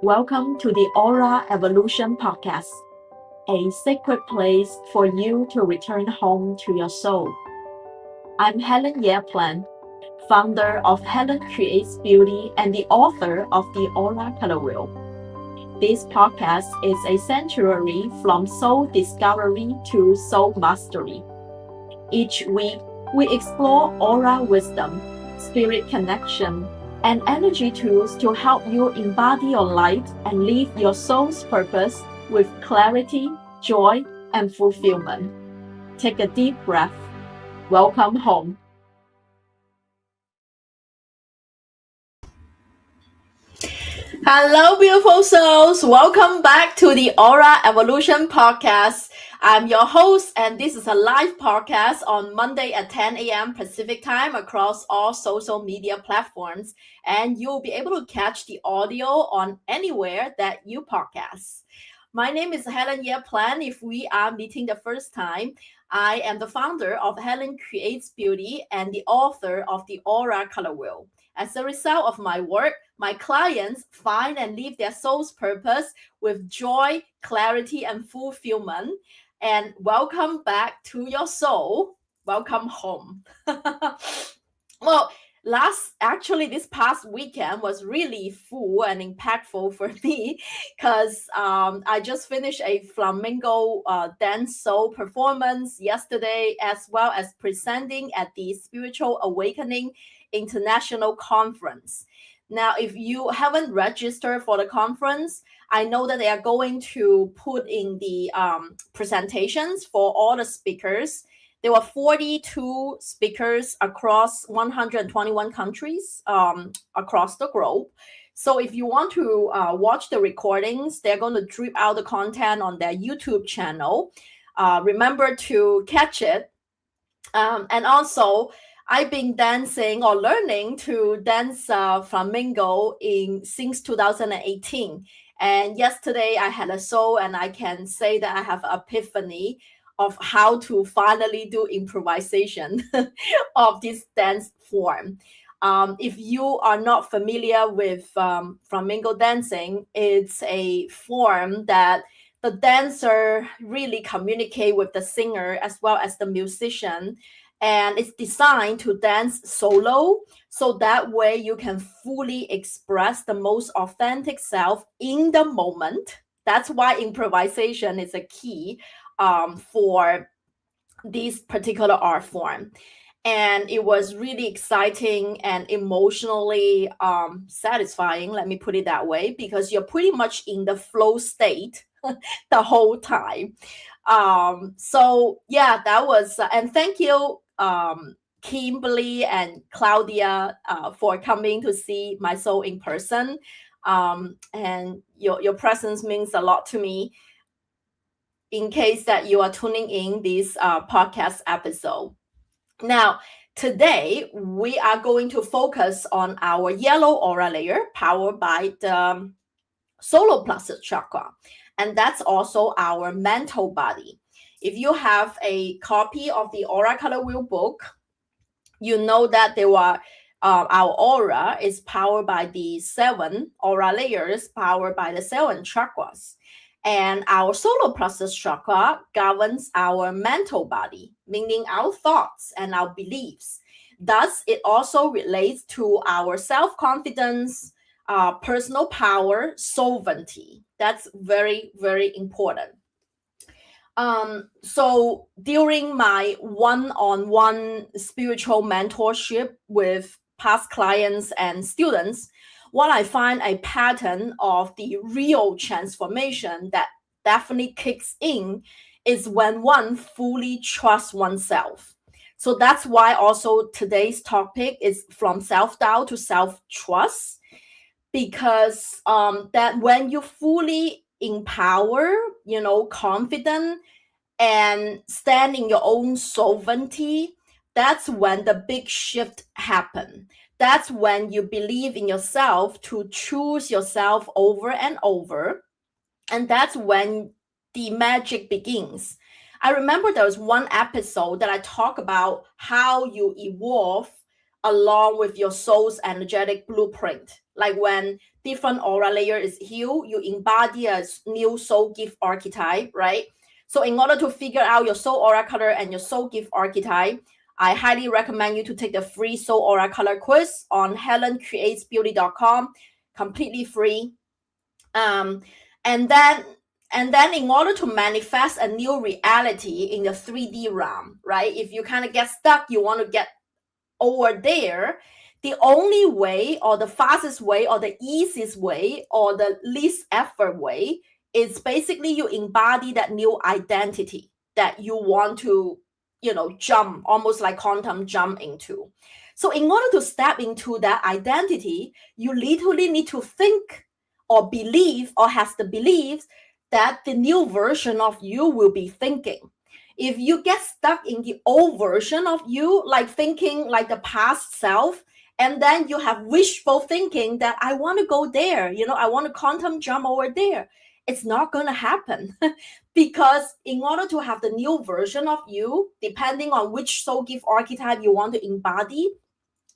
Welcome to the Aura Evolution Podcast, a sacred place for you to return home to your soul. I'm Helen Yeaplan, founder of Helen Creates Beauty and the author of the Aura Color Wheel. This podcast is a sanctuary from soul discovery to soul mastery. Each week, we explore aura wisdom, spirit connection, and energy tools to help you embody your light and live your soul's purpose with clarity, joy, and fulfillment. Take a deep breath. Welcome home. Hello, beautiful souls. Welcome back to the Aura Evolution Podcast. I'm your host, and this is a live podcast on Monday at 10 a.m. Pacific time across all social media platforms. And you'll be able to catch the audio on anywhere that you podcast. My name is Helen Yeaplan. If we are meeting the first time, I am the founder of Helen Creates Beauty and the author of the Aura Color Wheel. As a result of my work, my clients find and live their soul's purpose with joy, clarity, and fulfillment. And welcome back to your soul. Welcome home. Well, this past weekend was really full and impactful for me because I just finished a flamenco dance soul performance yesterday, as well as presenting at the Spiritual Awakening International Conference. Now, if you haven't registered for the conference, I know that they are going to put in the presentations for all the speakers. There were 42 speakers across 121 countries across the globe. So if you want to watch the recordings, they're going to drip out the content on their YouTube channel. Remember to catch it. And also, I've been dancing or learning to dance flamenco since 2018. And yesterday I had a show, and I can say that I have an epiphany of how to finally do improvisation of this dance form. If you are not familiar with flamenco dancing, it's a form that the dancer really communicate with the singer as well as the musician. And it's designed to dance solo, so that way you can fully express the most authentic self in the moment. That's why improvisation is a key for this particular art form. And it was really exciting and emotionally satisfying, let me put it that way, because you're pretty much in the flow state the whole time. So yeah, that was, and thank you, Kimberly and Claudia, for coming to see my soul in person. And your presence means a lot to me. In case that you are tuning in this podcast episode. Now, today we are going to focus on our yellow aura layer powered by the solar plexus chakra. And that's also our mental body. If you have a copy of the Aura Color Wheel book, you know that our aura is powered by the 7 aura layers, powered by the 7 chakras. And our solar plexus chakra governs our mental body, meaning our thoughts and our beliefs. Thus, it also relates to our self-confidence, personal power, sovereignty. That's very, very important. So during my one-on-one spiritual mentorship with past clients and students, what I find a pattern of the real transformation that definitely kicks in is when one fully trusts oneself. So that's why also today's topic is from self-doubt to self-trust, because that when you fully empower, confident and stand in your own sovereignty, that's when the big shift happen. That's when you believe in yourself to choose yourself over and over. And that's when the magic begins. I remember there was one episode that I talk about how you evolve along with your soul's energetic blueprint. Like when different aura layer is healed, you embody a new soul gift archetype, right? So in order to figure out your soul aura color and your soul gift archetype, I highly recommend you to take the free soul aura color quiz on helencreatesbeauty.com, completely free. And then in order to manifest a new reality in the 3D realm, right? If you kind of get stuck, you want to get over there, the only way or the fastest way or the easiest way or the least effort way is basically you embody that new identity that you want to, jump, almost like quantum jump into. So in order to step into that identity, you literally need to think or believe or has the beliefs that the new version of you will be thinking. If you get stuck in the old version of you, like thinking like the past self, and then you have wishful thinking that I want to go there, I want to quantum jump over there, it's not going to happen. Because in order to have the new version of you, depending on which soul gift archetype you want to embody,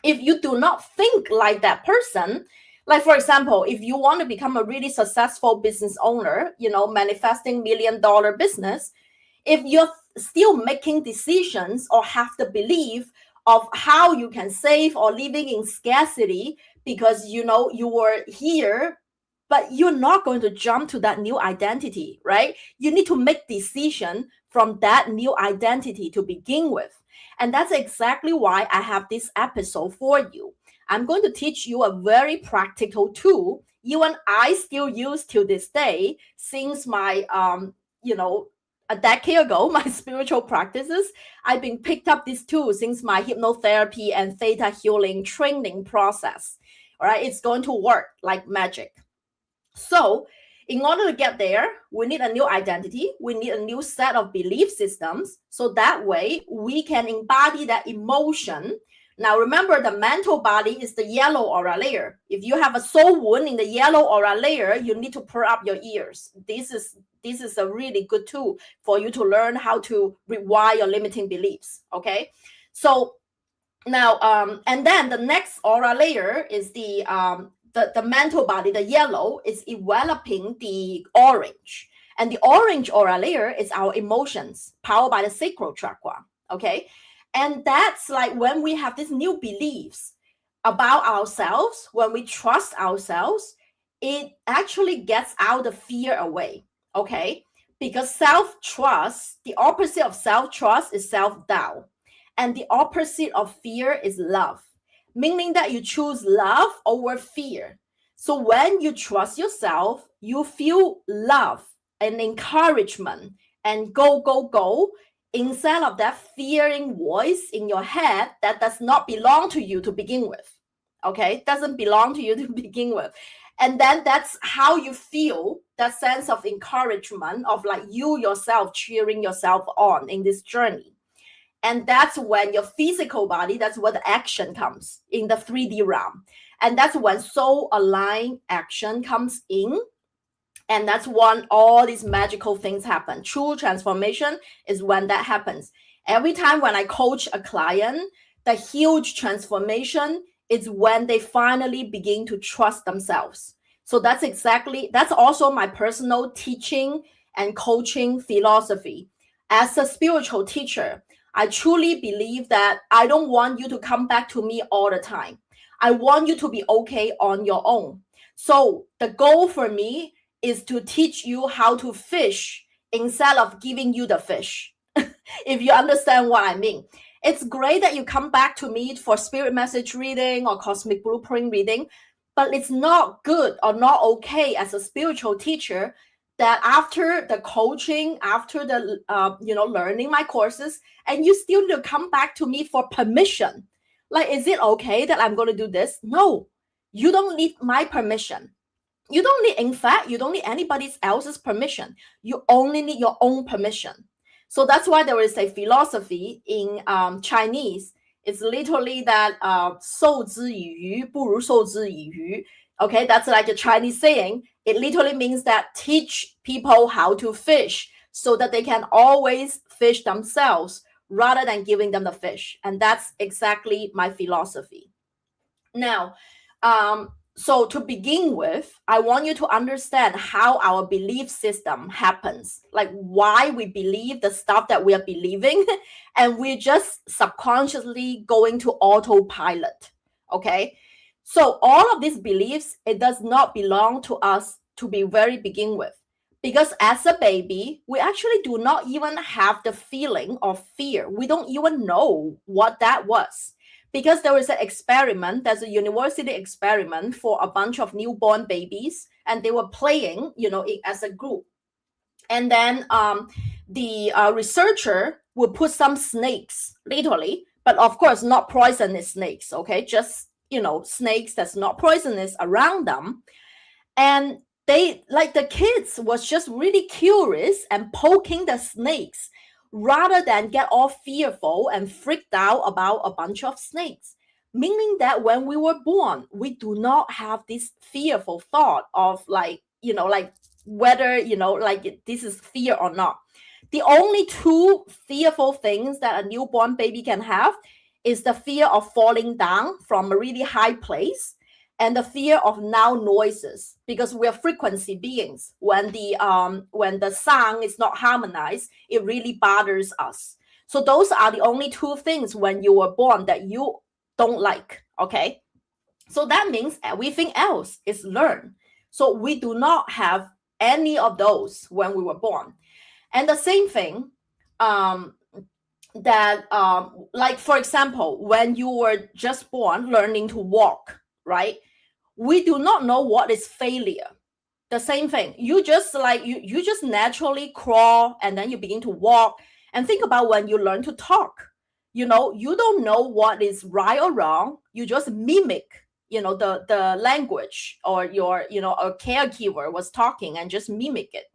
if you do not think like that person, like for example, if you want to become a really successful business owner, manifesting $1 million business, if you're still making decisions or have the belief of how you can save or living in scarcity because you were here, but you're not going to jump to that new identity, right? You need to make decision from that new identity to begin with. And that's exactly why I have this episode for you. I'm going to teach you a very practical tool even I still use to this day since my a decade ago, my spiritual practices. I've been picked up this tool since my hypnotherapy and Theta Healing training process. All right, it's going to work like magic. So in order to get there, we need a new identity. We need a new set of belief systems. So that way we can embody that emotion. Now, remember, the mental body is the yellow aura layer. If you have a soul wound in the yellow aura layer, you need to perk up your ears. This is a really good tool for you to learn how to rewire your limiting beliefs. Okay, so now, and then the next aura layer is the mental body, the yellow, is enveloping the orange. And the orange aura layer is our emotions, powered by the sacral chakra. Okay. And that's like when we have these new beliefs about ourselves, when we trust ourselves, it actually gets out the fear away. Okay. Because self-trust, the opposite of self-trust is self-doubt. And the opposite of fear is love, meaning that you choose love over fear. So when you trust yourself, you feel love and encouragement and go, go, go, instead of that fearing voice in your head that does not belong to you to begin with. Okay, doesn't belong to you to begin with. And then that's how you feel that sense of encouragement of like you yourself cheering yourself on in this journey. And that's when your physical body, that's where the action comes in the 3D realm. And that's when soul aligned action comes in. And that's when all these magical things happen. True transformation is when that happens. Every time when I coach a client, the huge transformation is when they finally begin to trust themselves. So that's also my personal teaching and coaching philosophy. As a spiritual teacher, I truly believe that I don't want you to come back to me all the time. I want you to be okay on your own. So the goal for me is to teach you how to fish instead of giving you the fish. If you understand what I mean. It's great that you come back to me for spirit message reading or cosmic blueprint reading, but it's not good or not okay as a spiritual teacher that after the coaching, after the learning my courses, and you still need to come back to me for permission. Like, is it okay that I'm going to do this? No, you don't need my permission. You don't need, in fact, you don't need anybody else's permission. You only need your own permission. So that's why there is a philosophy in Chinese. It's literally that 授之以鱼不如授之以渔. Okay, that's like a Chinese saying. It literally means that teach people how to fish so that they can always fish themselves rather than giving them the fish. And that's exactly my philosophy. Now, So to begin with, I want you to understand how our belief system happens, like why we believe the stuff that we are believing, and we're just subconsciously going to autopilot. Okay. So all of these beliefs, it does not belong to us to be very begin with. Because as a baby, we actually do not even have the feeling of fear. We don't even know what that was, because there was an experiment, there's a university experiment for a bunch of newborn babies, and they were playing, as a group. And then the researcher would put some snakes, literally, but of course not poisonous snakes, okay, just snakes that's not poisonous around them. And they, like, the kids was just really curious and poking the snakes rather than get all fearful and freaked out about a bunch of snakes. Meaning that when we were born, we do not have this fearful thought of like whether like this is fear or not. The only two fearful things that a newborn baby can have is the fear of falling down from a really high place and the fear of loud noises, because we are frequency beings. When the sound is not harmonized, it really bothers us. So those are the only two things when you were born that you don't like. Okay, so that means everything else is learned. So we do not have any of those when we were born. And the same thing, like for example, when you were just born learning to walk, right? We do not know what is failure. The same thing. You just you just naturally crawl and then you begin to walk. And think about when you learn to talk. You don't know what is right or wrong. You just mimic, the language, or your, a caregiver was talking and just mimic it.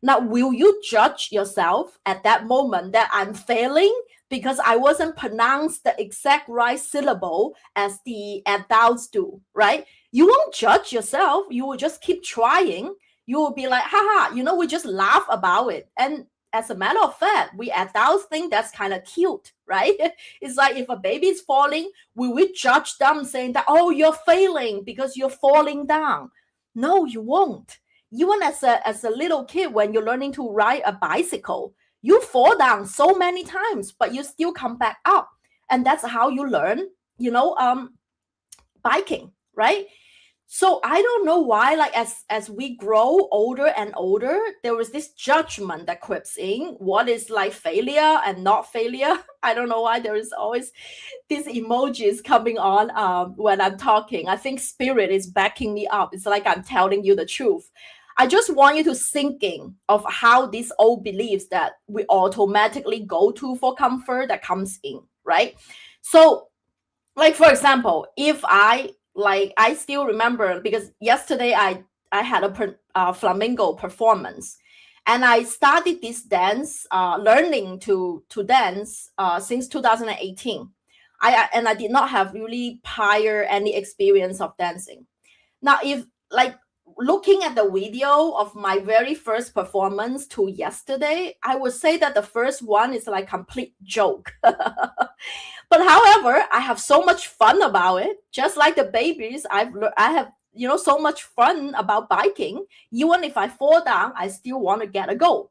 Now, will you judge yourself at that moment that I'm failing because I wasn't pronounced the exact right syllable as the adults do, right? You won't judge yourself. You will just keep trying. You will be like, haha, we just laugh about it. And as a matter of fact, we adults think that's kind of cute, right? It's like if a baby is falling, we will judge them saying that, oh, you're failing because you're falling down. No, you won't. Even as a little kid, when you're learning to ride a bicycle, you fall down so many times, but you still come back up. And that's how you learn, biking, right? So I don't know why, like as we grow older and older, there was this judgment that creeps in. What is like failure and not failure? I don't know why there is always these emojis coming on when I'm talking. I think spirit is backing me up. It's like I'm telling you the truth. I just want you to think in of how these old beliefs that we automatically go to for comfort that comes in, right? So, like for example, if I still remember, because yesterday I had a flamenco performance, and I started this dance, learning to dance since 2018. I did not have really prior any experience of dancing. Now, if like looking at the video of my very first performance to yesterday, I would say that the first one is like complete joke. But however, I have so much fun about it. Just like the babies, I have so much fun about biking. Even if I fall down, I still want to get a go.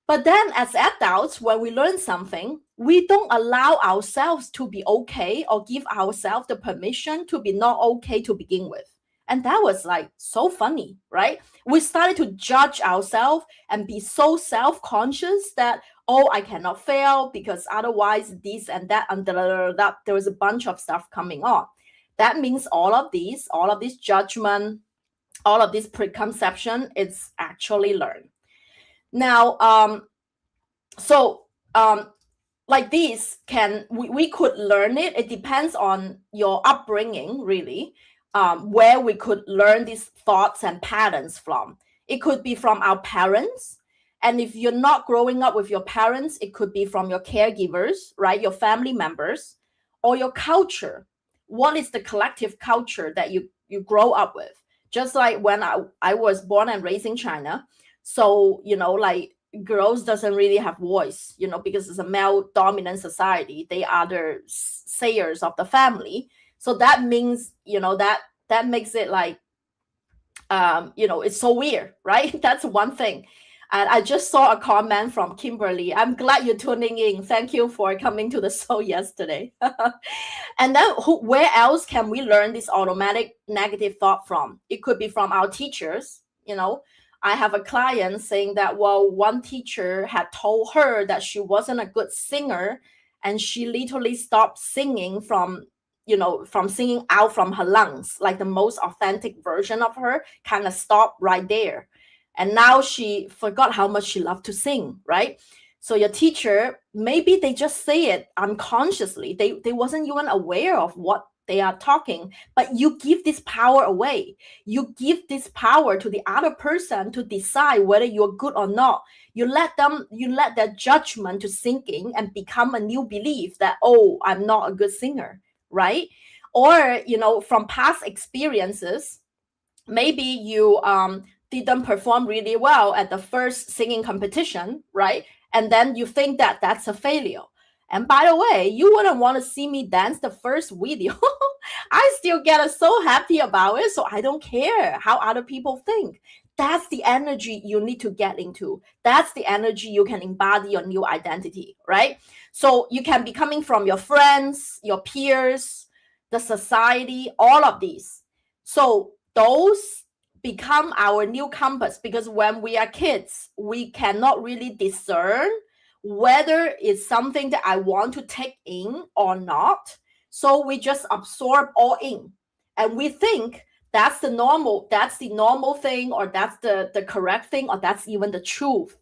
But then as adults, when we learn something, we don't allow ourselves to be okay or give ourselves the permission to be not okay to begin with. And that was like so funny, right? We started to judge ourselves and be so self-conscious that, oh, I cannot fail because otherwise this and that, and that. There was a bunch of stuff coming on. That means all of this judgment, all of this preconception, it's actually learned. Now, like this, we could learn it. It depends on your upbringing, really. Where we could learn these thoughts and patterns from. It could be from our parents. And if you're not growing up with your parents, it could be from your caregivers, right? Your family members, or your culture. What is the collective culture that you grow up with? Just like when I was born and raised in China. So, like girls doesn't really have voice, because it's a male dominant society. They are the sayers of the family. So that means, that that makes it like, it's so weird, right? That's one thing. And I just saw a comment from Kimberly. I'm glad you're tuning in. Thank you for coming to the show yesterday. And then where else can we learn this automatic negative thought from? It could be from our teachers. I have a client saying that, well, one teacher had told her that she wasn't a good singer, and she literally stopped singing from singing out from her lungs, like the most authentic version of her kind of stopped right there. And now she forgot how much she loved to sing, right? So your teacher, maybe they just say it unconsciously. They wasn't even aware of what they are talking, but you give this power away. You give this power to the other person to decide whether you're good or not. You let their judgment to sink in and become a new belief that, oh, I'm not a good singer, right? Or, from past experiences, maybe you didn't perform really well at the first singing competition, right? And then you think that that's a failure. And by the way, you wouldn't want to see me dance the first video. I still get so happy about it. So I don't care how other people think. That's the energy you need to get into. That's the energy you can embody your new identity, right? So you can be coming from your friends, your peers, the society, all of these. So those become our new compass, because when we are kids, we cannot really discern whether it's something that I want to take in or not. So we just absorb all in, and we think that's the normal thing, or that's the correct thing, or that's even the truth.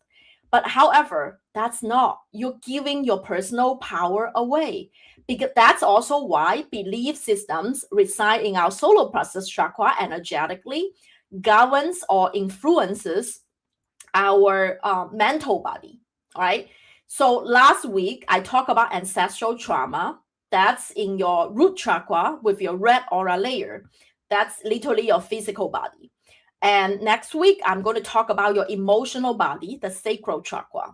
But however, that's not. You're giving your personal power away, because that's also why belief systems reside in our solar plexus chakra energetically, governs or influences our mental body. All right. So last week I talked about ancestral trauma. That's in your root chakra with your red aura layer. That's literally your physical body. And next week I'm going to talk about your emotional body, the sacral chakra.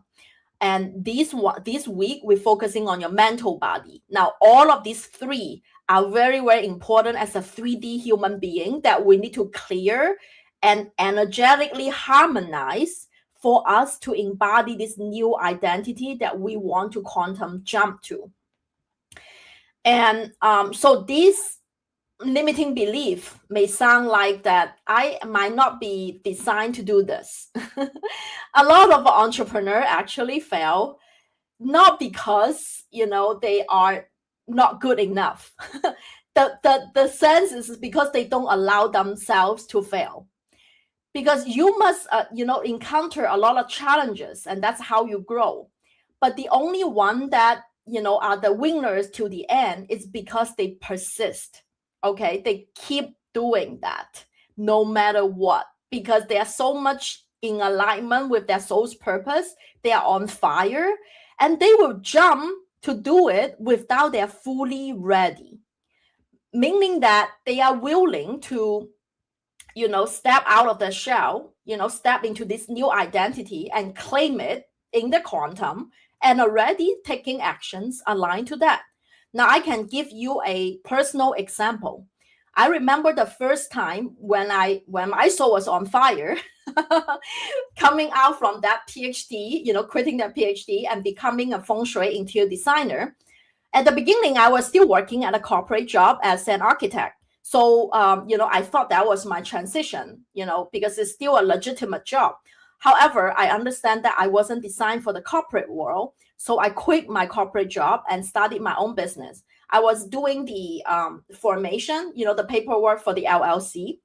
And this week we're focusing on your mental body. Now, all of these three are very, very important as a 3D human being that we need to clear and energetically harmonize for us to embody this new identity that we want to quantum jump to. And so this limiting belief may sound like that I might not be designed to do this. A lot of entrepreneurs actually fail, not because they are not good enough. The sense is because they don't allow themselves to fail. Because you must encounter a lot of challenges, and that's how you grow. But the only one that are the winners to the end is because they persist. Okay, they keep doing that no matter what, because they are so much in alignment with their soul's purpose. They are on fire, and they will jump to do it without they're fully ready, meaning that they are willing to step out of the shell, step into this new identity and claim it in the quantum, and already taking actions aligned to that. Now, I can give you a personal example. I remember the first time when my soul was on fire, coming out from that PhD, quitting that PhD and becoming a feng shui interior designer. At the beginning, I was still working at a corporate job as an architect. So, I thought that was my transition, because it's still a legitimate job. However, I understand that I wasn't designed for the corporate world. So I quit my corporate job and started my own business. I was doing the formation, the paperwork for the LLC.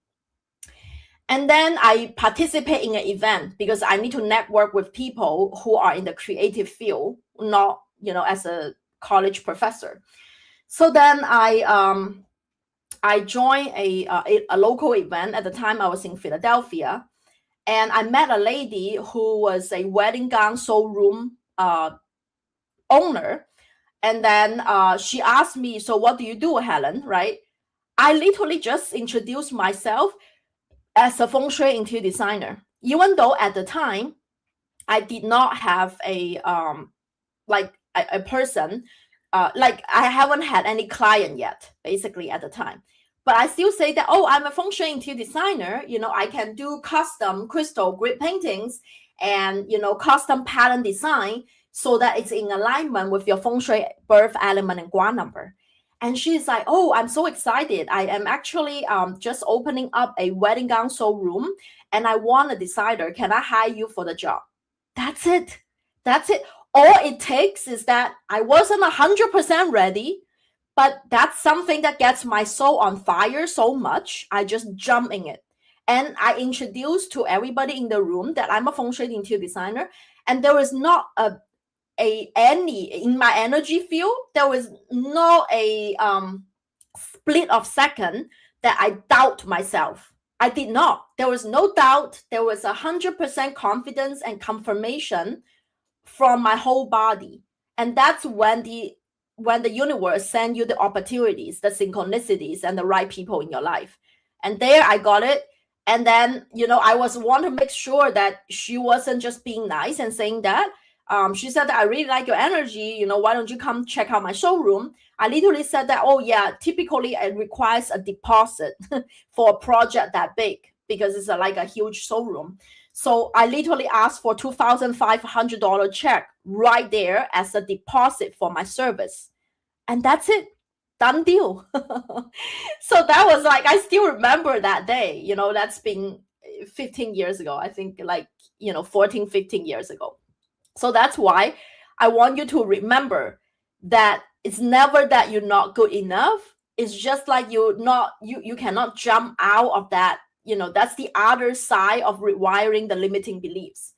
And then I participate in an event because I need to network with people who are in the creative field, not, as a college professor. So then I joined a local event. At the time, I was in Philadelphia, and I met a lady who was a wedding gown showroom owner. And then she asked me, "So what do you do, Helen?" Right? I literally just introduced myself as a feng shui interior designer, even though at the time I did not have a person. Like I haven't had any client yet, basically at the time. But I still say that, oh, I'm a feng shui interior designer. I can do custom crystal grid paintings and, custom pattern design so that it's in alignment with your feng shui birth element and gua number. And she's like, oh, I'm so excited. I am actually just opening up a wedding gown showroom and I want a designer. Can I hire you for the job? That's it. That's it. All it takes is that I wasn't 100% ready, but that's something that gets my soul on fire so much. I just jump in it. And I introduce to everybody in the room that I'm a feng shui interior designer. And there is not any in my energy field, there was no a split of second that I doubt myself. I did not. There was no doubt. There was 100% confidence and confirmation from my whole body. And that's when the universe send you the opportunities, the synchronicities, and the right people in your life. And there I got it. And then, I want to make sure that she wasn't just being nice and saying that. She said that I really like your energy. Why don't you come check out my showroom? I literally said that, oh yeah, typically it requires a deposit for a project that big because it's like a huge showroom. So I literally asked for $2,500 check right there as a deposit for my service. And that's it. Done deal. So that was like, I still remember that day, that's been 15 years ago. I think 14, 15 years ago. So that's why I want you to remember that it's never that you're not good enough. It's just like you cannot jump out of that. That's the other side of rewiring the limiting beliefs.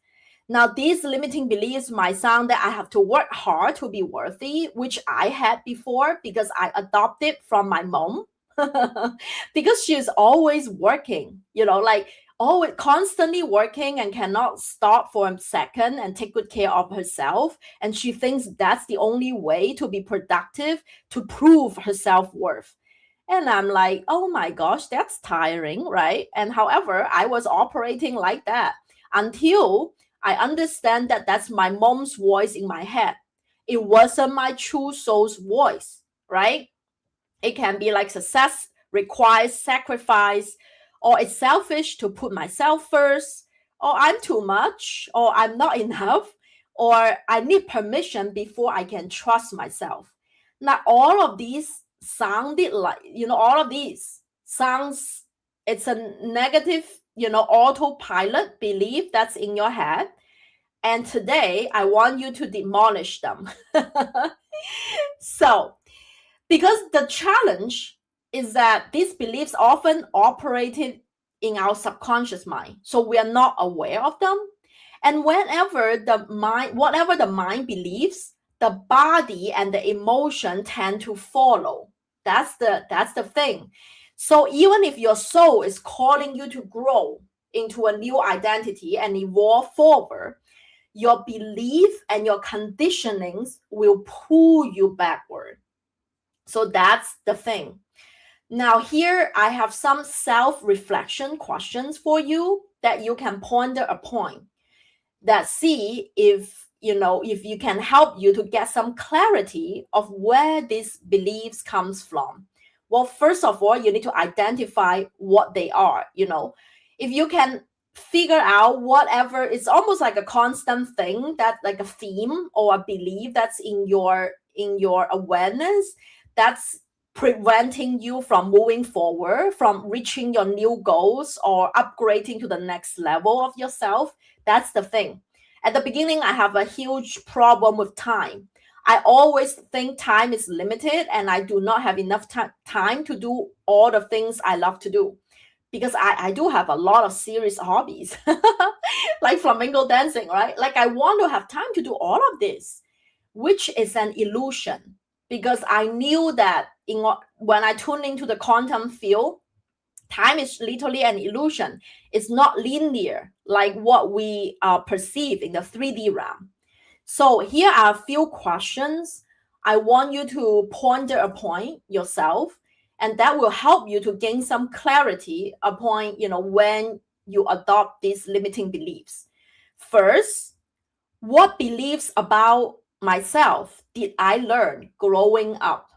Now, these limiting beliefs might sound that I have to work hard to be worthy, which I had before because I adopted from my mom because she's always working, always constantly working and cannot stop for a second and take good care of herself. And she thinks that's the only way to be productive, to prove her self-worth. And I'm like, oh my gosh, that's tiring, right? And however, I was operating like that until I understand that that's my mom's voice in my head. It wasn't my true soul's voice, right? It can be like success requires sacrifice, or it's selfish to put myself first, or I'm too much, or I'm not enough, or I need permission before I can trust myself. Now, all of these sounded like, all of these sounds, it's a negative, autopilot belief that's in your head. And today I want you to demolish them. So, because the challenge is that these beliefs often operated in our subconscious mind, so we are not aware of them. And whatever the mind believes, the body and the emotion tend to follow. That's the thing. So even if your soul is calling you to grow into a new identity and evolve forward, your belief and your conditionings will pull you backward. So that's the thing. Now here I have some self-reflection questions for you that you can ponder upon, that see if you can help you to get some clarity of where these beliefs comes from. Well, first of all, you need to identify what they are. If you can figure out whatever, it's almost like a constant thing, that like a theme or a belief that's in your awareness, that's preventing you from moving forward, from reaching your new goals or upgrading to the next level of yourself. That's the thing. At the beginning, I have a huge problem with time. I always think time is limited and I do not have enough time to do all the things I love to do, because I do have a lot of serious hobbies like flamenco dancing, right? Like I want to have time to do all of this, which is an illusion, because I knew that when I tune into the quantum field, time is literally an illusion. It's not linear like what we perceive in the 3D realm. So here are a few questions I want you to ponder upon yourself, and that will help you to gain some clarity upon, when you adopt these limiting beliefs. First, what beliefs about myself did I learn growing up?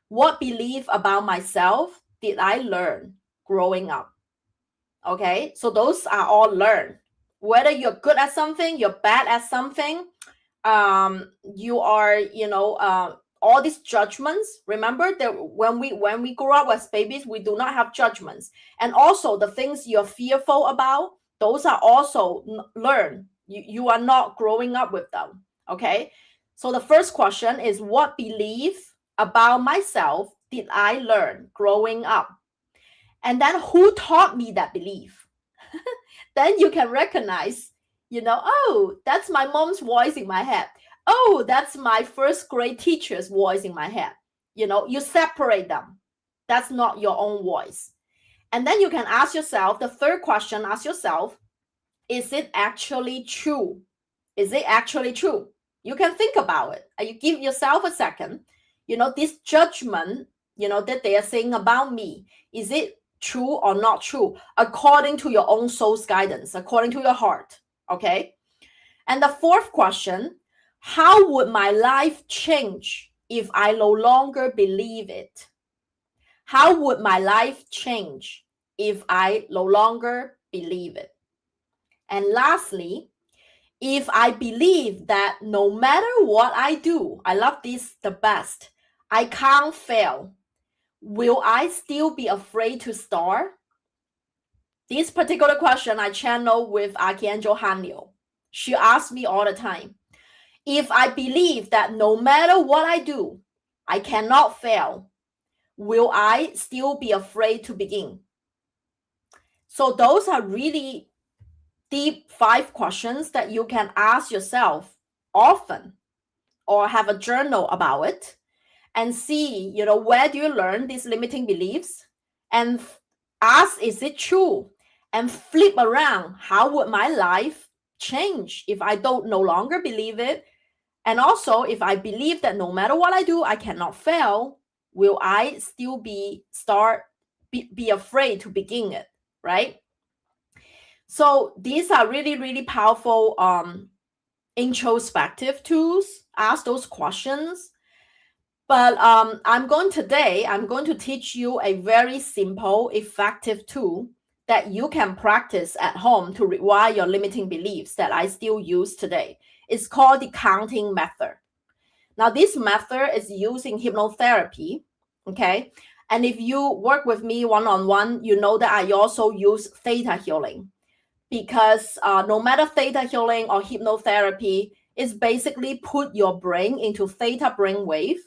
What belief about myself did I learn growing up? Okay, so those are all learned. Whether you're good at something, you're bad at something, you are, all these judgments. Remember that when we grow up as babies, we do not have judgments. And also the things you're fearful about, those are also learned. You are not growing up with them. Okay, so the first question is, what belief about myself did I learn growing up? And then who taught me that belief? Then you can recognize, oh, that's my mom's voice in my head. Oh, that's my first grade teacher's voice in my head. You separate them. That's not your own voice. And then you can ask yourself, the third question, ask yourself, is it actually true? Is it actually true? You can think about it. You give yourself a second. This judgment, that they are saying about me, is it true or not true, according to your own soul's guidance, according to your heart? Okay. And the fourth question, how would my life change if I no longer believe it? How would my life change if I no longer believe it? And lastly, if I believe that no matter what I do, I love this the best, I can't fail, will I still be afraid to start? This particular question I channel with Archangel Haniel. She asks me all the time, if I believe that no matter what I do, I cannot fail, will I still be afraid to begin? So those are really deep 5 questions that you can ask yourself often, or have a journal about it, and see, where do you learn these limiting beliefs, and ask, is it true? And flip around, how would my life change if I don't no longer believe it? And also, if I believe that no matter what I do, I cannot fail, will I still be afraid to begin it, right? So these are really, really powerful introspective tools. Ask those questions. But I'm going to teach you a very simple, effective tool that you can practice at home to rewire your limiting beliefs that I still use today. It's called the counting method. Now, this method is using hypnotherapy, okay? And if you work with me one-on-one, you know that I also use Theta Healing, because no matter Theta Healing or hypnotherapy, is basically put your brain into Theta brainwave,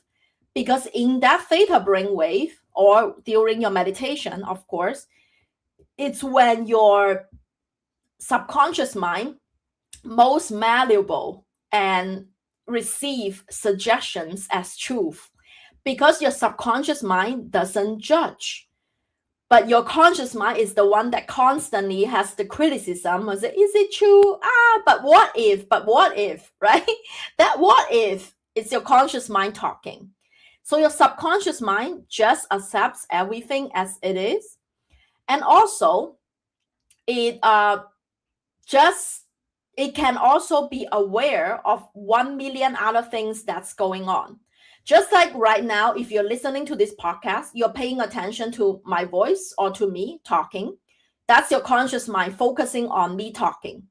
because in that Theta brainwave, or during your meditation, of course, it's when your subconscious mind most malleable and receive suggestions as truth, because your subconscious mind doesn't judge. But your conscious mind is the one that constantly has the criticism. Is it true? But what if, right? That what if is your conscious mind talking. So your subconscious mind just accepts everything as it is. And also, it can also be aware of 1 million other things that's going on. Just like right now, if you're listening to this podcast, you're paying attention to my voice or to me talking. That's your conscious mind focusing on me talking.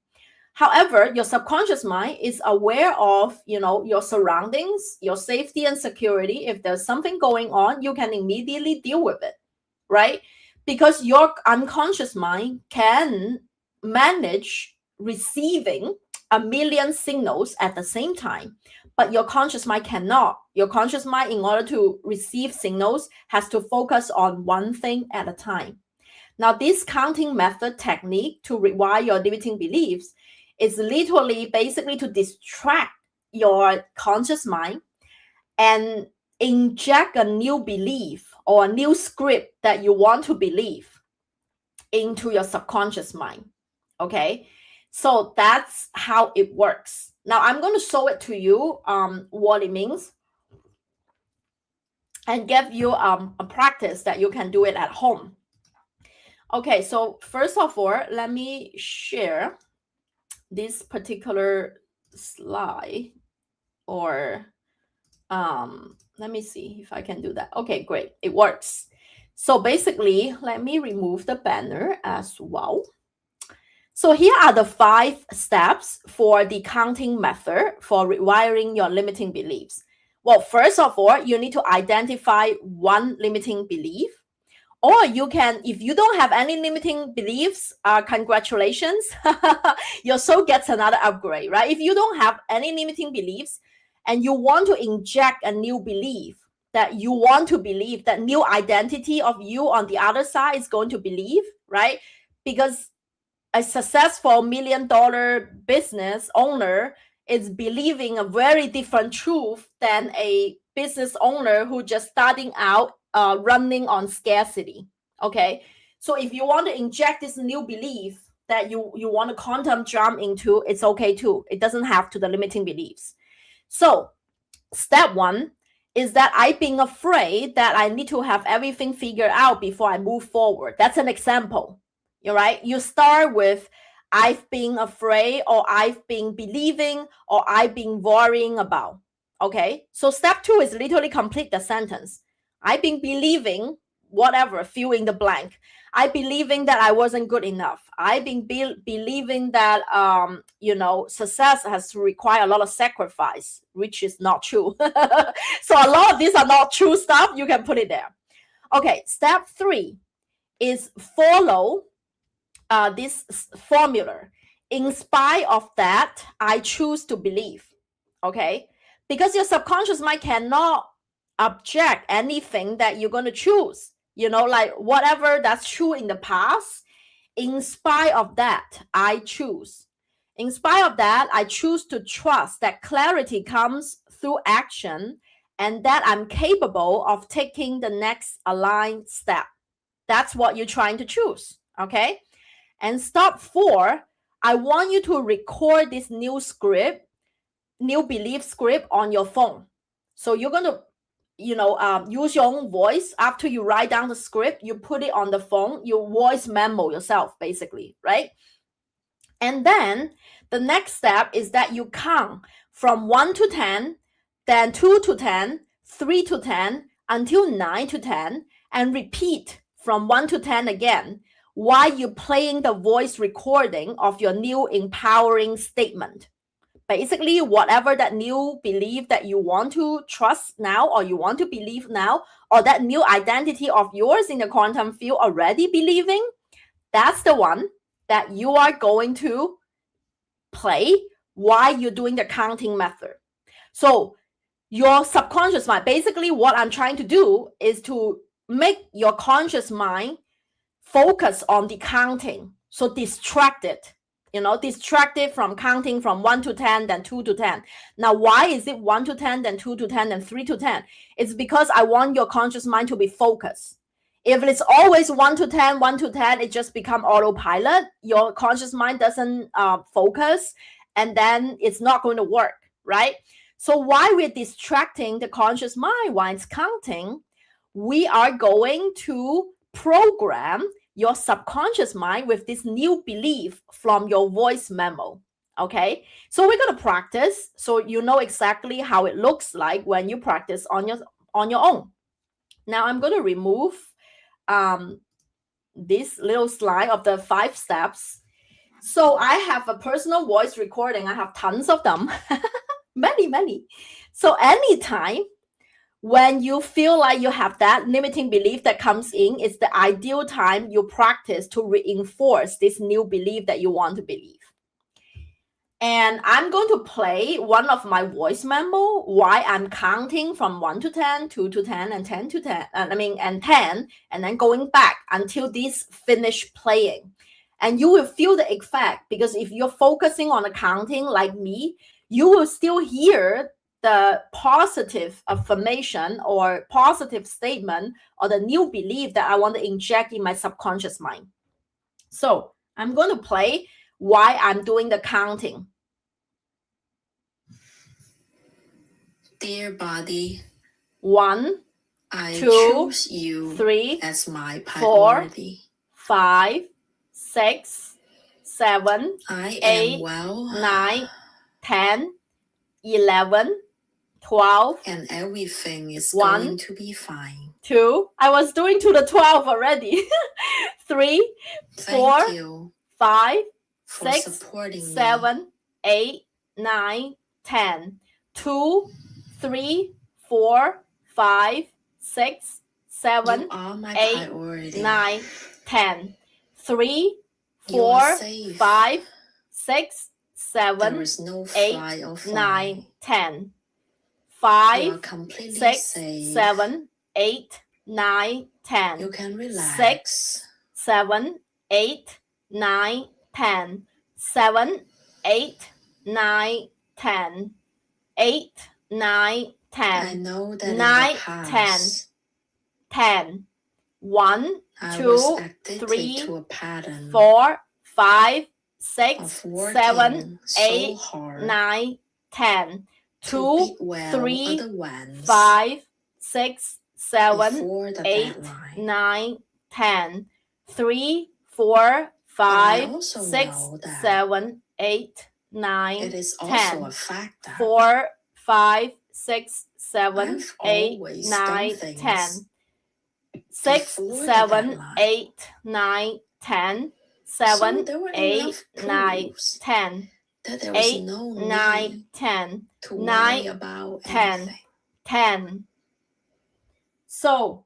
However, your subconscious mind is aware of, your surroundings, your safety and security. If there's something going on, you can immediately deal with it, right? Because your unconscious mind can manage receiving 1 million signals at the same time, but your conscious mind cannot. Your conscious mind, in order to receive signals, has to focus on one thing at a time. Now, this counting method technique to rewire your limiting beliefs is literally basically to distract your conscious mind and inject a new belief or a new script that you want to believe into your subconscious mind. Okay, so that's how it works. Now I'm going to show it to you, what it means, and give you a practice that you can do it at home. Okay, so first of all, let me share this particular slide, or let me see if I can do that. Okay, great, it works. So basically, let me remove the banner as well. So here are the 5 steps for the counting method for rewiring your limiting beliefs. Well, first of all, you need to identify one limiting belief. Or you can, if you don't have any limiting beliefs, congratulations, your soul gets another upgrade, right? If you don't have any limiting beliefs and you want to inject a new belief that you want to believe, that new identity of you on the other side is going to believe, right? Because a successful $1 million business owner is believing a very different truth than a business owner who just starting out running on scarcity. Okay, so if you want to inject this new belief that you want to quantum jump into, it's okay too. It doesn't have to the limiting beliefs. So step 1 is that I've been afraid that I need to have everything figured out before I move forward. That's an example. You're right. You start with I've been afraid, or I've been believing, or I've been worrying about. Okay. So step 2 is literally complete the sentence. I've been believing whatever, fill in the blank. I believing that I wasn't good enough. I've been believing that success has to require a lot of sacrifice, which is not true. So a lot of these are not true stuff. You can put it there. Okay, step 3 is follow this formula. In spite of that, I choose to believe. Okay, because your subconscious mind cannot object anything that you're going to choose. Like whatever that's true in the past, in spite of that, I choose. In spite of that, I choose to trust that clarity comes through action and that I'm capable of taking the next aligned step. That's what you're trying to choose. Okay. And step 4, I want you to record this new belief script on your phone. So you're going to use your own voice. After you write down the script, you put it on the phone, you voice memo yourself, basically, right? And then the next step is that you count from 1 to 10, then 2 to 10, 3 to 10, until 9 to 10, and repeat from 1 to 10 again while you're playing the voice recording of your new empowering statement. Basically, whatever that new belief that you want to trust now, or you want to believe now, or that new identity of yours in the quantum field already believing, that's the one that you are going to play while you're doing the counting method. So your subconscious mind, basically what I'm trying to do is to make your conscious mind focus on the counting. So distracted from counting from 1 to 10, then 2 to 10. Now, why is it 1 to 10, then 2 to 10, then 3 to 10? It's because I want your conscious mind to be focused. If it's always 1 to 10, 1 to 10, it just become autopilot. Your conscious mind doesn't focus, and then it's not going to work, right? So while we're distracting the conscious mind while it's counting, we are going to program your subconscious mind with this new belief from your voice memo. Okay, so we're going to practice so you know exactly how it looks like when you practice on your own. Now I'm going to remove this little slide of the 5 steps. So I have a personal voice recording. I have tons of them. many. So anytime when you feel like you have that limiting belief that comes in, it's the ideal time you practice to reinforce this new belief that you want to believe. And I'm going to play one of my voice memo while I'm counting from 1 to 10, 2 to 10, and 10 to 10, and 10, and then going back until this finish playing. And you will feel the effect, because if you're focusing on the counting like me, you will still hear the positive affirmation or positive statement or the new belief that I want to inject in my subconscious mind. So I'm going to play while I'm doing the counting. Dear body, 1, I 2, choose you 3, as my 4, priority. 5, 6, 7, I 8, am well, 9, 10, 11, 12, and everything is 1, going to be fine. 2. I was doing to the 12 already. 3, 4, Thank you 5, for 6, supporting 7, 8, 9, 10. 2, 3, 4, 5, 6, me. 7, You are my 8, priority. 9, 10. 3, You are 4, safe. 5, 6, There 7, is no 8, fly or 9, fly. 10. You 5, are completely 6, safe. 7, 8, 9, 10. You can 6, relax. 7, 8, 9, 10. 7, 8, 9, 10. 8, 9, 10. I know that 9, in the 10. past, 10. 1, I 2, was addicted 3, to a pattern 4, 5, 6, of 7, working so 8, hard 9, 10. to 2, beat well 3, other ones 5, 6, 7, before the 8, deadline. 9, 10. 3, 4, But I 5, also 6, know that 7, 8, 9, it is also 10. a fact that 4, 5, 6, 7, I've 8, always 9, done 10. things 6, before the 7, deadline. 8, 9, 10. So 7, there were 8, enough 9, proofs 10. that there was 8, no 9, need 10. to 9, worry about 10. anything. 10. So,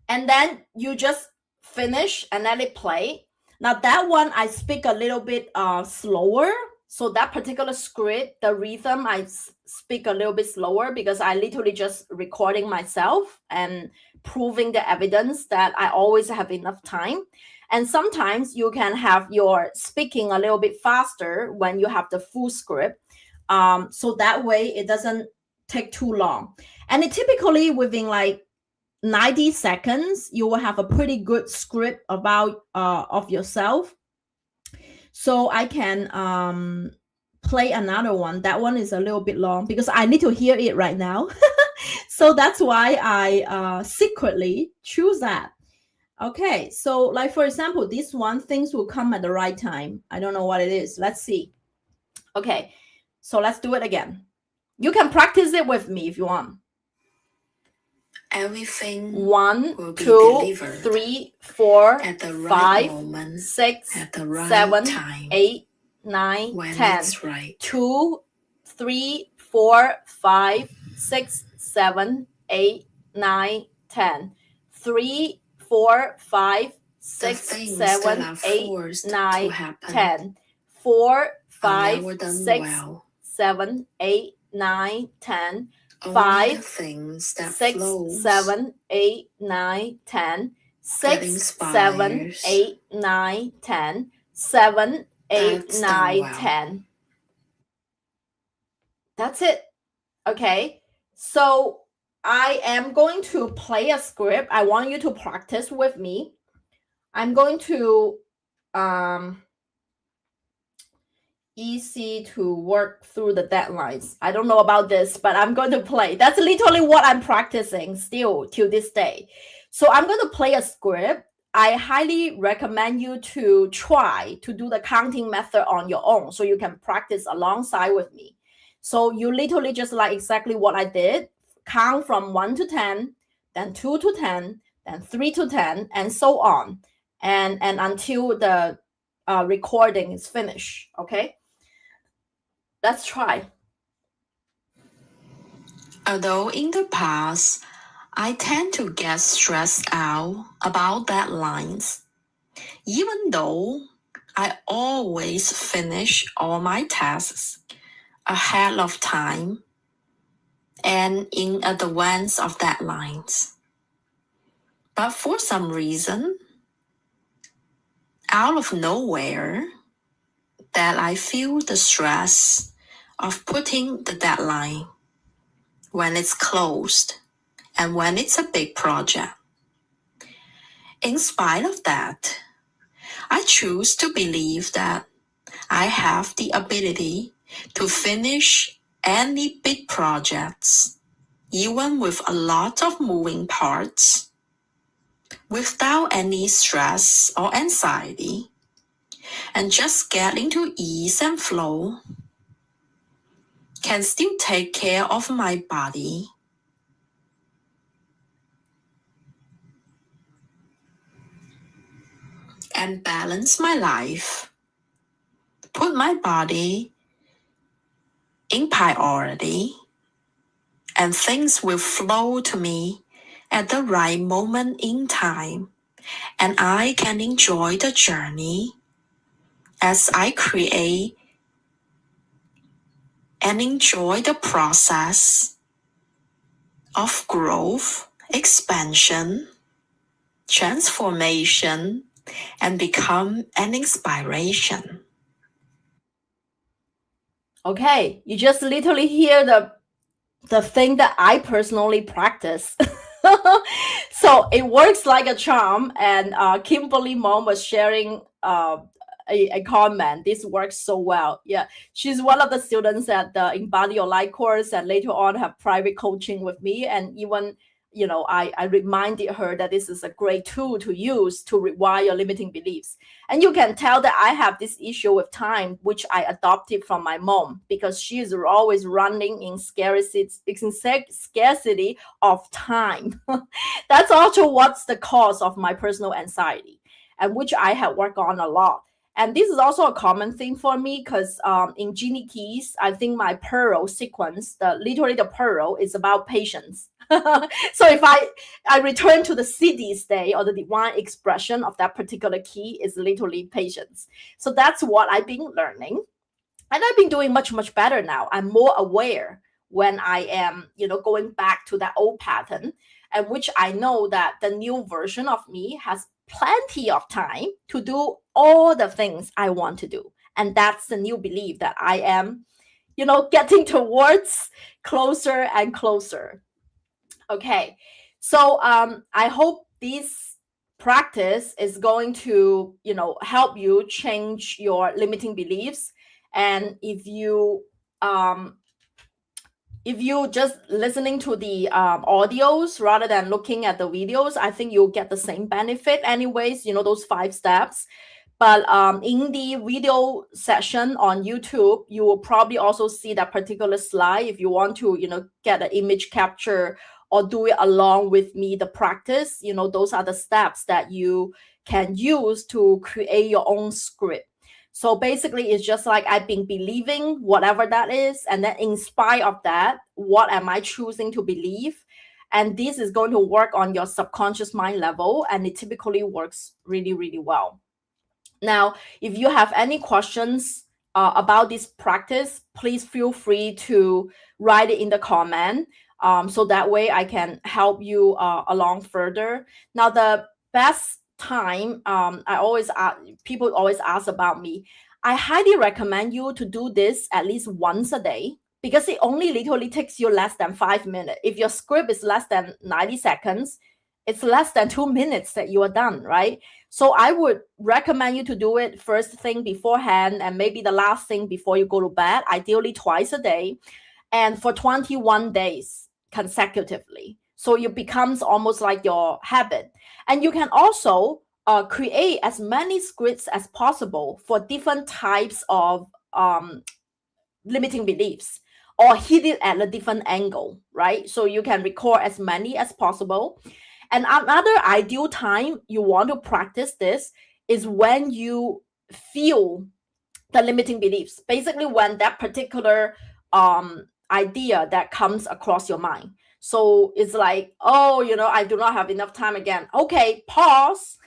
and then you just finish and let it play. Now that one I speak a little bit slower. So that particular script, the rhythm, I speak a little bit slower because I literally just recording myself and proving the evidence that I always have enough time. And sometimes you can have your speaking a little bit faster when you have the full script. So that way it doesn't take too long. And it typically within like 90 seconds, you will have a pretty good script about of yourself. So I can play another one. That one is a little bit long because I need to hear it right now. So that's why I secretly choose that. Okay, so like for example, this one, things will come at the right time. I don't know what it is. Let's see. Okay, so let's do it again. You can practice it with me if you want. Everything 1, will be 2, delivered 3, 4, at the right 5, moment, 6, at the right 7, time, 8, 9, when 10. it's right. 2, 3, 4, 5, 6, 7, 8, 9, 10. 3, 4, 5, The 6, things that 7, are 8, forced to 9, happen 10. 4, are 5, never done 6, well. 7, 8, 9, 10. Only 5, the things that 6, flows 7, 8, 9, 10. that 6, 7, inspires 8, 9, 10. 7, 8, that's 9, done well. 10. That's it. Okay. So I am going to play a script. I want you to practice with me. I'm going to easy to work through the deadlines. I don't know about this, but I'm going to play. That's literally what I'm practicing still till this day. So I'm going to play a script. I highly recommend you to try to do the counting method on your own so you can practice alongside with me. So you literally just like exactly what I did, count from 1 to 10, then 2 to 10, then 3 to 10, and so on. And until the recording is finished, okay? Let's try. Although in the past, I tend to get stressed out about deadlines, even though I always finish all my tasks ahead of time and in advance of deadlines. But for some reason, out of nowhere, that I feel the stress of putting the deadline when it's closed and when it's a big project. In spite of that, I choose to believe that I have the ability to finish any big projects, even with a lot of moving parts, without any stress or anxiety, and just get into ease and flow, can still take care of my body, and balance my life. Put my body in priority, and things will flow to me at the right moment in time, and I can enjoy the journey as I create and enjoy the process of growth, expansion, transformation, and become an inspiration. Okay, you just literally hear the thing that I personally practice. So it works like a charm. And Kimberly Mom was sharing a comment. This works so well. Yeah, she's one of the students at the Embody Your Life course, and later on have private coaching with me. And even I reminded her that this is a great tool to use to rewire limiting beliefs. And you can tell that I have this issue with time, which I adopted from my mom, because she is always running in scarcity of time. That's also what's the cause of my personal anxiety, and which I have worked on a lot. And this is also a common thing for me, because in Genie Keys, I think my pearl sequence, literally the pearl, is about patience. So if I return to the city state, or the divine expression of that particular key is literally patience. So that's what I've been learning. And I've been doing much, much better now. I'm more aware when I am, going back to that old pattern, and which I know that the new version of me has plenty of time to do all the things I want to do. And that's the new belief that I am, getting towards closer and closer. Okay, so I hope this practice is going to help you change your limiting beliefs. And if you just listening to the audios rather than looking at the videos, I think you'll get the same benefit anyways, those 5 steps. But in the video session on YouTube, you will probably also see that particular slide if you want to, get an image capture or do it along with me, the practice. Those are the steps that you can use to create your own script. So basically, it's just like I've been believing whatever that is. And then in spite of that, what am I choosing to believe? And this is going to work on your subconscious mind level. And it typically works really, really well. Now, if you have any questions about this practice, please feel free to write it in the comment. So that way I can help you along further. Now, the best time, people always ask about me. I highly recommend you to do this at least once a day, because it only literally takes you less than 5 minutes. If your script is less than 90 seconds, it's less than 2 minutes that you are done, right? So I would recommend you to do it first thing beforehand, and maybe the last thing before you go to bed, ideally twice a day, and for 21 days consecutively. So it becomes almost like your habit. And you can also create as many scripts as possible for different types of limiting beliefs, or hit it at a different angle, right? So you can record as many as possible. And another ideal time you want to practice this is when you feel the limiting beliefs. Basically, when that particular idea that comes across your mind. So it's like, oh, I do not have enough time again. Okay, pause,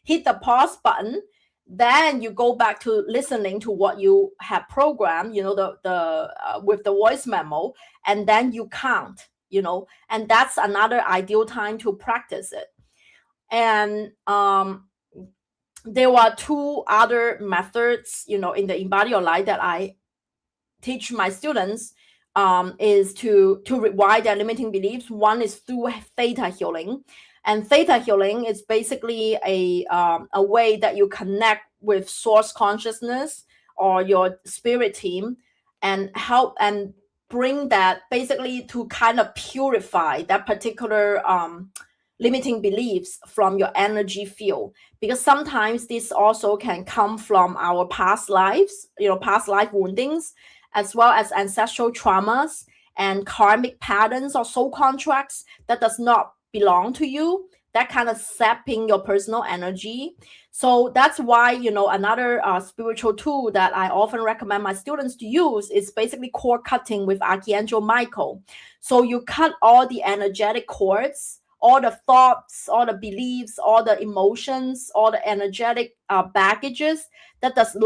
hit the pause button. Then you go back to listening to what you have programmed, with the voice memo, and then you count, and that's another ideal time to practice it. And there were 2 other methods, in the Embody Your Life that I teach my students, is to rewire their limiting beliefs. One is through Theta Healing. And Theta Healing is basically a way that you connect with source consciousness or your spirit team, and help and bring that basically to kind of purify that particular limiting beliefs from your energy field. Because sometimes this also can come from our past lives, past life woundings, as well as ancestral traumas and karmic patterns or soul contracts that does not belong to you, that kind of sapping your personal energy. So that's why, another spiritual tool that I often recommend my students to use is basically cord cutting with Archangel Michael. So you cut all the energetic cords, all the thoughts, all the beliefs, all the emotions, all the energetic baggages that does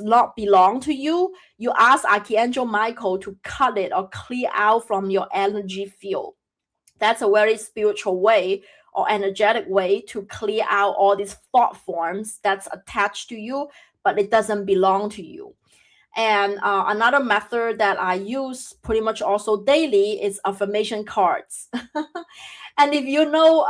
not belong to you. You ask Archangel Michael to cut it or clear out from your energy field. That's a very spiritual way or energetic way to clear out all these thought forms that's attached to you, but it doesn't belong to you. And another method that I use pretty much also daily is affirmation cards. And if you know,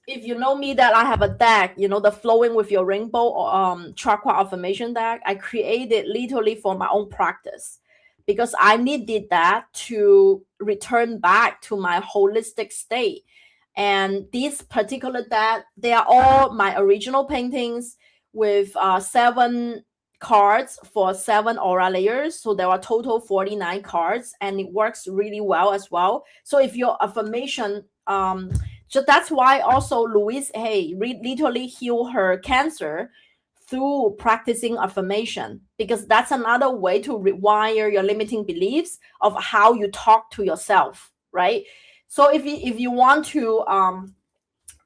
if you know me, that I have a deck, the Flowing with Your Rainbow chakra affirmation deck, I created literally for my own practice, because I needed that to return back to my holistic state. And these particular deck, they are all my original paintings with 7 cards for 7 aura layers. So there are total 49 cards, and it works really well as well. So if your affirmation, so that's why also Louise Hay literally healed her cancer through practicing affirmation, because that's another way to rewire your limiting beliefs of how you talk to yourself, right? So if you want to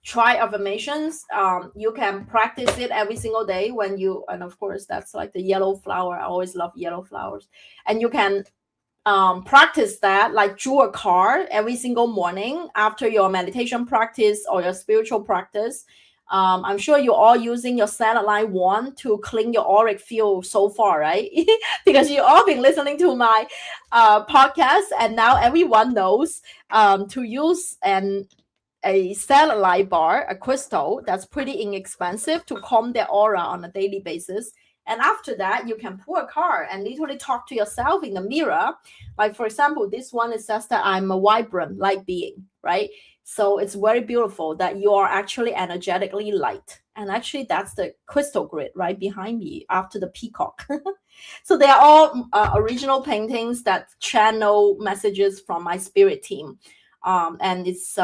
try affirmations, you can practice it every single day when you, and of course that's like the yellow flower. I always love yellow flowers. And you can practice that, like draw a card every single morning after your meditation practice or your spiritual practice. I'm sure you're all using your satellite wand to clean your auric field so far, right? Because you all been listening to my podcast, and now everyone knows to use a satellite bar, a crystal that's pretty inexpensive, to calm their aura on a daily basis. And after that, you can pull a card and literally talk to yourself in the mirror. Like, for example, this one, it says that I'm a vibrant light being, right? So it's very beautiful that you are actually energetically light. And actually, that's the crystal grid right behind me after the peacock. So they are all original paintings that channel messages from my spirit team. And it's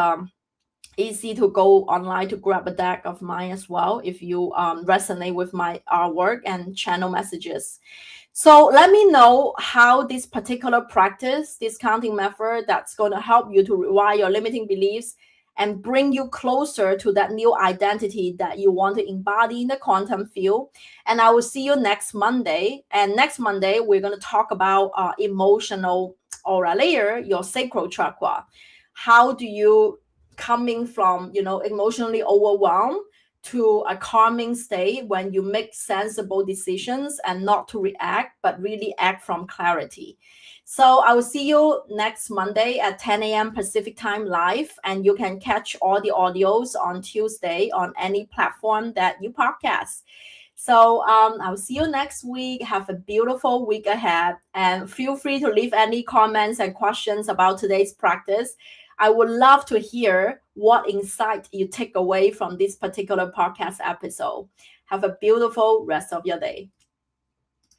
easy to go online to grab a deck of mine as well if you resonate with my artwork and channel messages. So let me know how this particular practice, this counting method, that's going to help you to rewire your limiting beliefs and bring you closer to that new identity that you want to embody in the quantum field. And I will see you next Monday. And next Monday, we're going to talk about emotional aura layer, your sacral chakra. How do you coming from, emotionally overwhelmed to a calming state when you make sensible decisions and not to react, but really act from clarity. So I will see you next Monday at 10 a.m. Pacific time live, and you can catch all the audios on Tuesday on any platform that you podcast. So I'll see you next week. Have a beautiful week ahead, and feel free to leave any comments and questions about today's practice. I would love to hear what insight you take away from this particular podcast episode. Have a beautiful rest of your day.